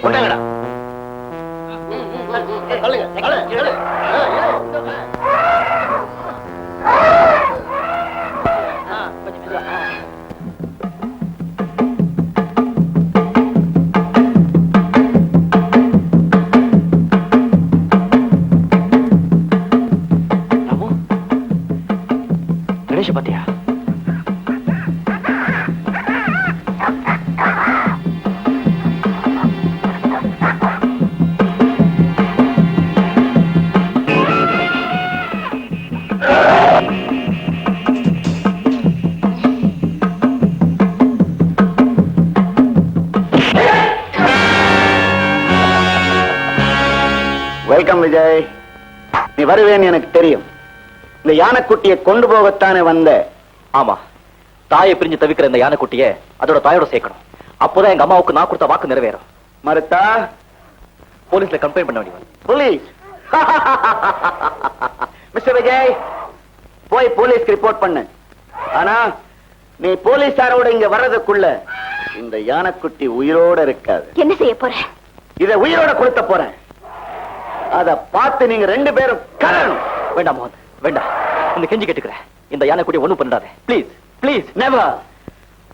கொண்டாங்கடா. கணேஷ பாத்தியா? வெல்கம் விஜய். நீ வருவேன்னு எனக்கு தெரியும். இந்த யானைக்குட்டியை கொண்டு போகத்தானே வந்த? ஆமா, தாயை பிரிஞ்சு தவிக்கிற இந்த யானைக்குட்டிய அதோட தாயோட சேர்க்கணும். அப்போதான் எங்க அம்மாவுக்கு நான் கொடுத்த வாக்கு நிறைவேறும். மறுத்தா போலீஸ்ல கம்ப்ளைண்ட் பண்ண வேண்டியது. போலீஸ்? மிஸ்டர் விஜய், போய் போலீஸ்க்கு ரிப்போர்ட் பண்ணு. ஆனா நீ போலீஸாரோட இங்க வர்றதுக்குள்ள இந்த யானைக்குட்டி உயிரோட இருக்காது. என்ன செய்ய போற? இத உயிரோட கொளுத்த போறேன். அத பார்த்து நீங்க 2 பேரும் கலரணும். வேண்டாம் மோகன், வேண்டாம். இந்த கெஞ்சி கேட்டுக்கிறேன், இந்த யானைக்குட்டியை ஒண்ணும் பண்ணாதே. Please please. நெவர்.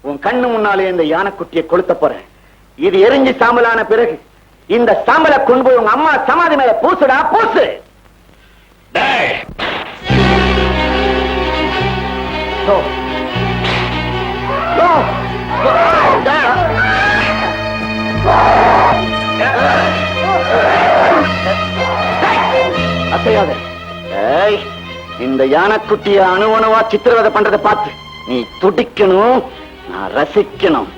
உன் கண்ணு முன்னாலே இந்த யானைக்குட்டியை கொளுத்த போறேன். இது எரிஞ்சு சாம்பலான பிறகு இந்த சாம்பலை கொண்டு போய் உங்க அம்மா சமாதி மேல பூசுடா, பூசு. அசையாத. இந்த யானைக்குட்டிய அணுவணுவா சித்திரவதை பண்றதை பார்த்து நீ துடிக்கணும், நான் ரசிக்கணும்.